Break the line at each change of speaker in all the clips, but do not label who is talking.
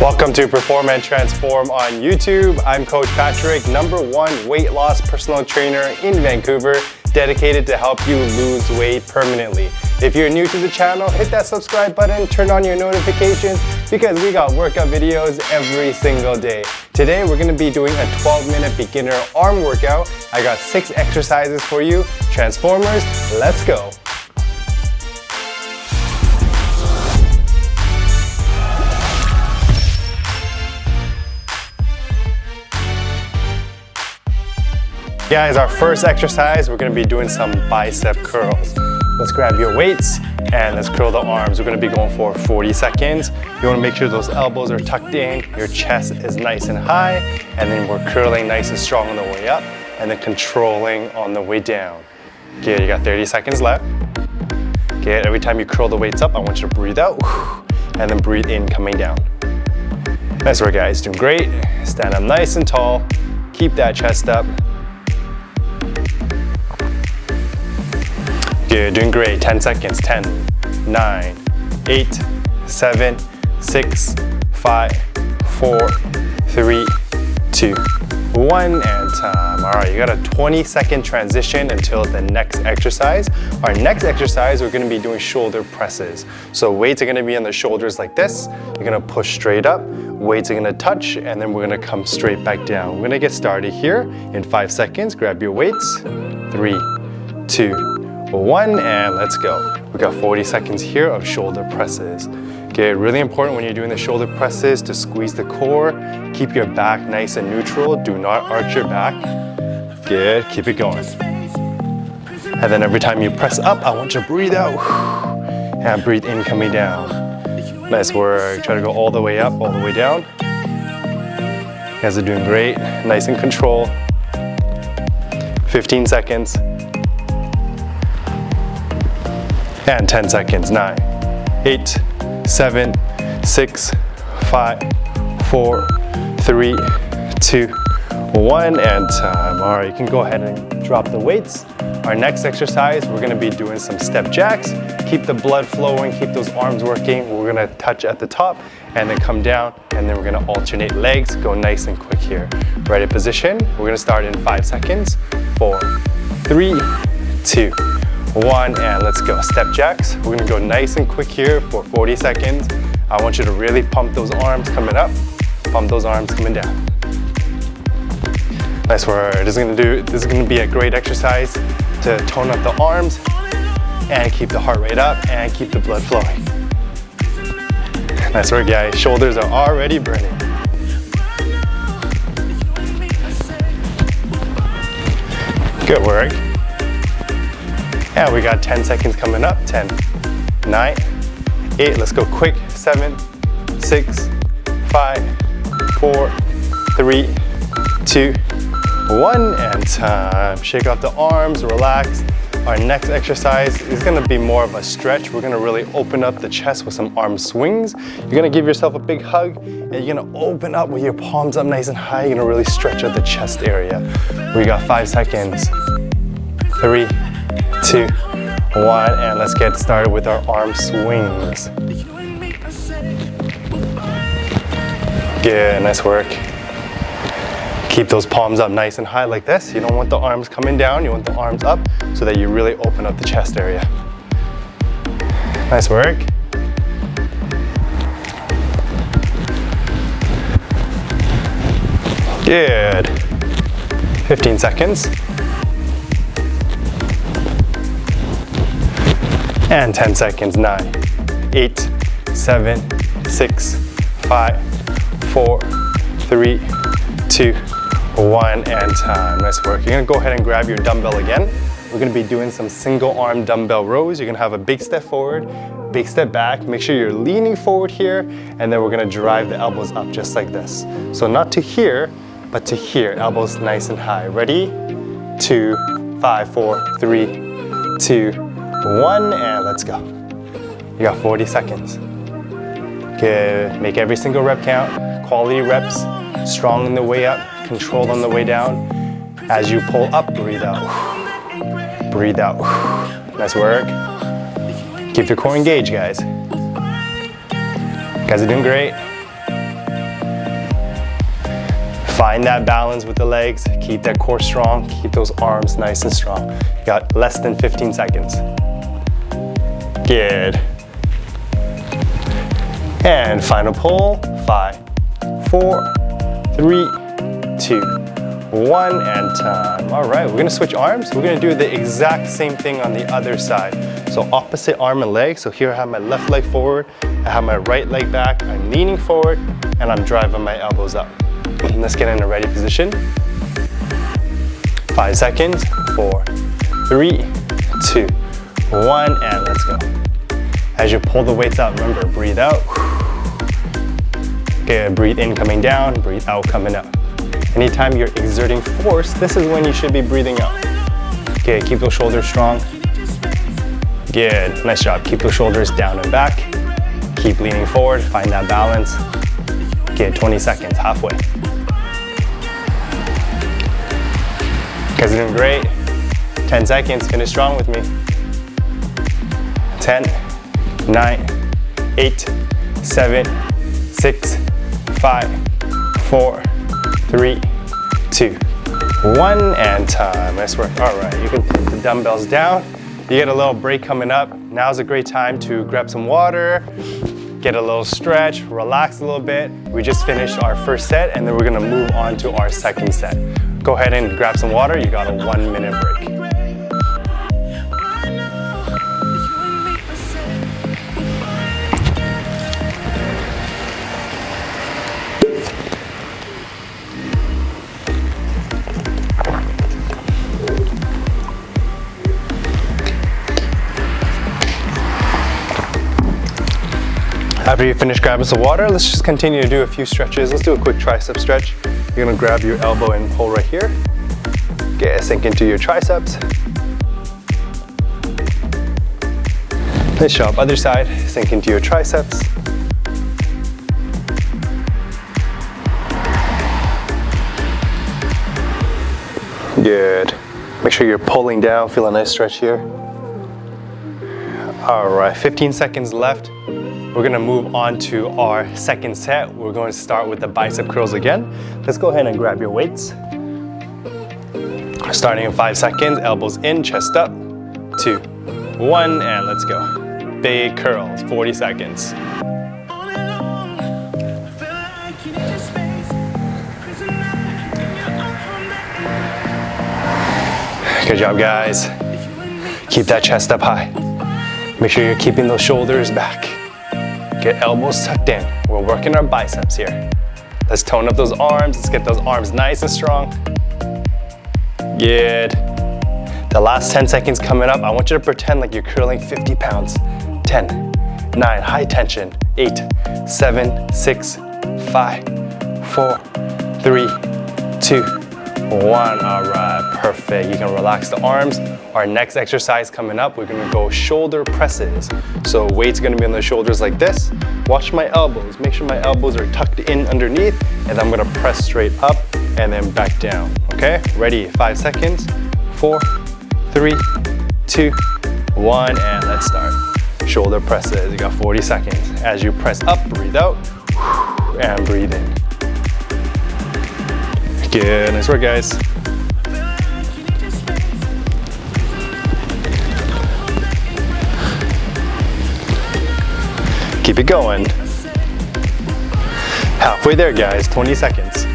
Welcome to Perform and Transform on YouTube. I'm Coach Patrick, #1 weight loss personal trainer in Vancouver, dedicated to help you lose weight permanently. If you're new to the channel, hit that subscribe button, turn on your notifications because we got workout videos every single day. Today, we're gonna be doing a 12-minute beginner arm workout. I got 6 exercises for you. Transformers, let's go. Guys, our first exercise, we're gonna be doing some bicep curls. Let's grab your weights and let's curl the arms. We're gonna be going for 40 seconds. You wanna make sure those elbows are tucked in, your chest is nice and high, and then we're curling nice and strong on the way up, and then controlling on the way down. Good, you got 30 seconds left. Good, every time you curl the weights up, I want you to breathe out, and then breathe in, coming down. Nice work, guys, doing great. Stand up nice and tall, keep that chest up. You're doing great. 10 seconds. 10, 9, 8, 7, 6, 5, 4, 3, 2, 1, and time. All right, you got a 20-second transition until the next exercise. Our next exercise, we're gonna be doing shoulder presses. So weights are gonna be on the shoulders like this. You're gonna push straight up. Weights are gonna touch, and then we're gonna come straight back down. We're gonna get started here in 5 seconds. Grab your weights. 3, 2, 1, and let's go. We got 40 seconds here of shoulder presses. Okay, really important when you're doing the shoulder presses to squeeze the core, keep your back nice and neutral, do not arch your back. Good, keep it going. And then every time you press up, I want you to breathe out, and breathe in, coming down. Nice work, try to go all the way up, all the way down. You guys are doing great, nice and control. 15 seconds. And 10 seconds. 9, 8, 7, 6, 5, 4, 3, 2, 1, and time. All right, you can go ahead and drop the weights. Our next exercise, we're gonna be doing some step jacks. Keep the blood flowing, keep those arms working. We're gonna touch at the top and then come down, and then we're gonna alternate legs, go nice and quick here. Ready position, we're gonna start in 5 seconds. 4, 3, 2, 1, and let's go. Step jacks. We're gonna go nice and quick here for 40 seconds. I want you to really pump those arms coming up, pump those arms coming down. Nice work. This is gonna be a great exercise to tone up the arms and keep the heart rate up and keep the blood flowing. Nice work, guys. Shoulders are already burning. Good work. And we got 10 seconds coming up. 10, 9, 8, let's go quick. 7, 6, 5, 4, 3, 2, 1, and time. Shake off the arms, relax. Our next exercise is gonna be more of a stretch. We're gonna really open up the chest with some arm swings. You're gonna give yourself a big hug, and you're gonna open up with your palms up nice and high. You're gonna really stretch out the chest area. We got 5 seconds. 3, 2, 1, and let's get started with our arm swings. Good, nice work. Keep those palms up nice and high like this. You don't want the arms coming down, you want the arms up so that you really open up the chest area. Nice work. Good. 15 seconds. And 10 seconds. 9, 8, 7, 6, 5, 4, 3, 2, 1, and time. Nice work. You're gonna go ahead and grab your dumbbell again. We're gonna be doing some single arm dumbbell rows. You're gonna have a big step forward, big step back. Make sure you're leaning forward here, and then we're gonna drive the elbows up just like this. So not to here, but to here. Elbows nice and high. Ready? 2, 5, 4, 3, 2, 1, and let's go. You got 40 seconds. Good. Make every single rep count. Quality reps. Strong on the way up, controlled on the way down. As you pull up, breathe out. Breathe out. Nice work. Keep the core engaged, guys. You guys are doing great. Find that balance with the legs. Keep that core strong. Keep those arms nice and strong. You got less than 15 seconds. Good. And final pull. 5, 4, 3, 2, 1, and time. All right, we're gonna switch arms. We're gonna do the exact same thing on the other side. So opposite arm and leg. So here I have my left leg forward. I have my right leg back. I'm leaning forward and I'm driving my elbows up. Let's get in a ready position. 5 seconds. 4, 3, 2, 1, and let's go. As you pull the weights out, remember, breathe out. Okay, breathe in, coming down, breathe out, coming up. Anytime you're exerting force, this is when you should be breathing out. Okay, keep those shoulders strong. Good, nice job. Keep those shoulders down and back. Keep leaning forward, find that balance. Okay, 20 seconds, halfway. You guys are doing great. 10 seconds, finish strong with me. 10, 9, 8, 7, 6, 5, 4, 3, 2, 1, and time. Nice work. All right, you can put the dumbbells down. You get a little break coming up. Now's a great time to grab some water, get a little stretch, relax a little bit. We just finished our first set and then we're gonna move on to our second set. Go ahead and grab some water. You got a 1-minute break. After you finish grabbing some water, let's just continue to do a few stretches. Let's do a quick tricep stretch. You're gonna grab your elbow and pull right here. Okay, sink into your triceps. Nice job. Other side, sink into your triceps. Good. Make sure you're pulling down. Feel a nice stretch here. All right, 15 seconds left. We're gonna move on to our second set. We're going to start with the bicep curls again. Let's go ahead and grab your weights. Starting in 5 seconds, elbows in, chest up. 2, 1, and let's go. Big curls, 40 seconds. Good job, guys. Keep that chest up high. Make sure you're keeping those shoulders back. Get elbows tucked in. We're working our biceps here. Let's tone up those arms. Let's get those arms nice and strong. Good. The last 10 seconds coming up, I want you to pretend like you're curling 50 pounds. 10, 9, high tension. 8, 7, 6, 5, 4, 3, 2, 1. All right, perfect. You can relax the arms. Our next exercise coming up, we're gonna go shoulder presses. So weight's gonna be on the shoulders like this. Watch my elbows. Make sure my elbows are tucked in underneath, and I'm gonna press straight up and then back down. Okay, ready? 5 seconds. 4, 3, 2, 1, and let's start. Shoulder presses. You got 40 seconds. As you press up, breathe out, and breathe in. Good, nice work, guys. Keep it going. Halfway there, guys, 20 seconds.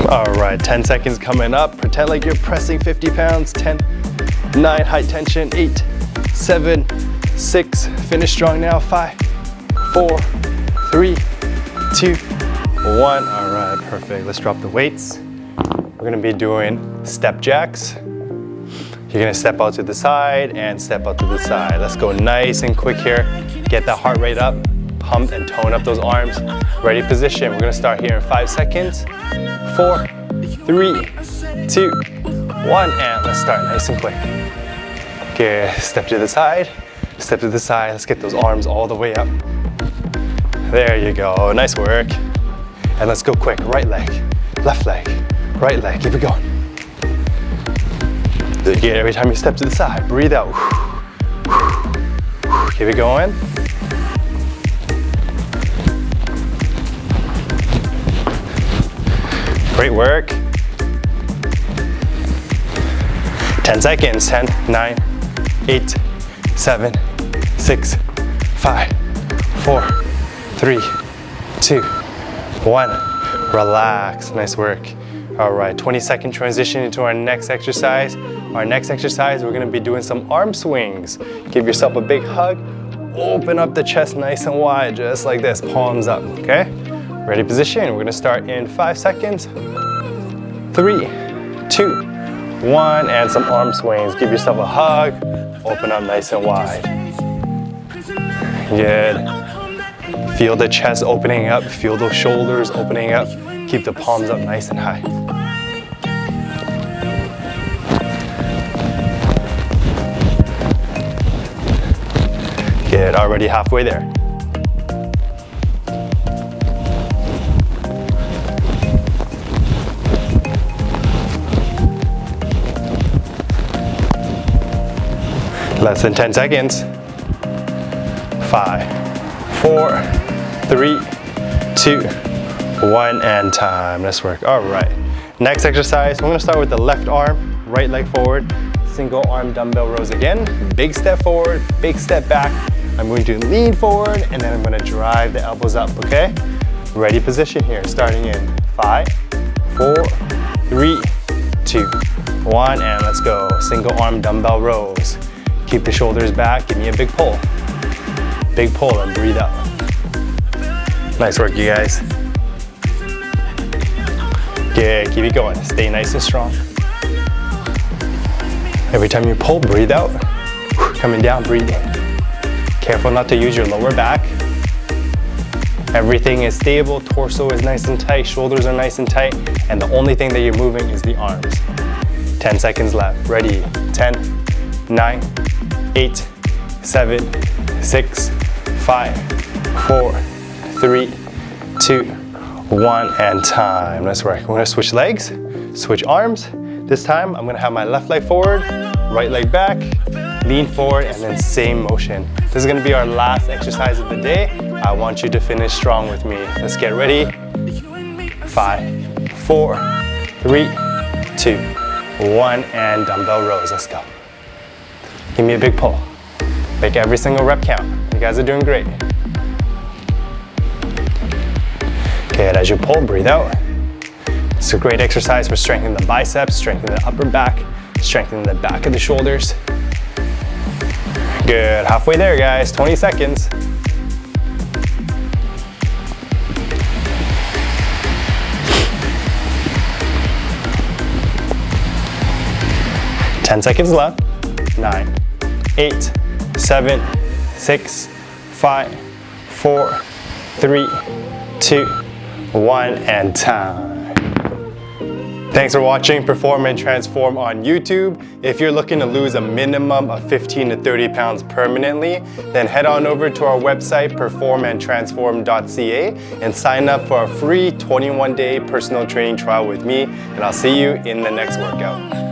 All right, 10 seconds coming up. Pretend like you're pressing 50 pounds. 10, 9, high tension. 8, 7, 6, finish strong now. 5, 4, 3, 2, 1. All right, perfect. Let's drop the weights. We're gonna be doing step jacks. You're gonna step out to the side and step out to the side. Let's go nice and quick here. Get that heart rate up, pump and tone up those arms. Ready position. We're gonna start here in 5 seconds. 4, 3, 2, 1, and let's start nice and quick. Okay, step to the side, step to the side. Let's get those arms all the way up. There you go, nice work. And let's go quick, right leg, left leg, right leg, keep it going. Again, every time you step to the side, breathe out. Keep it going. Great work. 10 seconds. 10, 9, 8, 7, 6, 5, 4, 3, 2, 1. Relax. Nice work. All right, 20-second transition into our next exercise. Our next exercise, we're gonna be doing some arm swings. Give yourself a big hug. Open up the chest nice and wide, just like this, palms up, okay? Ready position, we're gonna start in 5 seconds. 3, 2, 1, and some arm swings. Give yourself a hug. Open up nice and wide. Good. Feel the chest opening up. Feel those shoulders opening up. Keep the palms up nice and high. Good, already halfway there. Less than 10 seconds. 5, 4, 3, 2, 1, and time. Nice work. All right. Next exercise, we're gonna start with the left arm, right leg forward, single arm dumbbell rows again. Big step forward, big step back. I'm going to lean forward and then I'm gonna drive the elbows up, okay? Ready position here, starting in 5, 4, 3, 2, 1, and let's go. Single arm dumbbell rows. Keep the shoulders back, give me a big pull. Big pull and breathe out. Nice work, you guys. Good, keep it going. Stay nice and strong. Every time you pull, breathe out. Coming down, breathe in. Careful not to use your lower back. Everything is stable, torso is nice and tight, shoulders are nice and tight, and the only thing that you're moving is the arms. 10 seconds left. Ready? 10, 9, 8, 7, 6, 5, 4, 3, 2, 1, and time. Nice work. We're gonna switch legs, switch arms. This time, I'm gonna have my left leg forward, right leg back, lean forward, and then same motion. This is gonna be our last exercise of the day. I want you to finish strong with me. Let's get ready. 5, 4, 3, 2, 1, and dumbbell rows. Let's go. Give me a big pull. Make every single rep count. You guys are doing great. Good, as you pull, breathe out. It's a great exercise for strengthening the biceps, strengthening the upper back, strengthening the back of the shoulders. Good, halfway there, guys, 20 seconds. Ten seconds left. 9, 8, 7, 6, 5, 4, 3, 2, 1, and time. Thanks for watching Perform and Transform on YouTube. If you're looking to lose a minimum of 15 to 30 pounds permanently, then head on over to our website, performandtransform.ca, and sign up for a free 21-day personal training trial with me, and I'll see you in the next workout.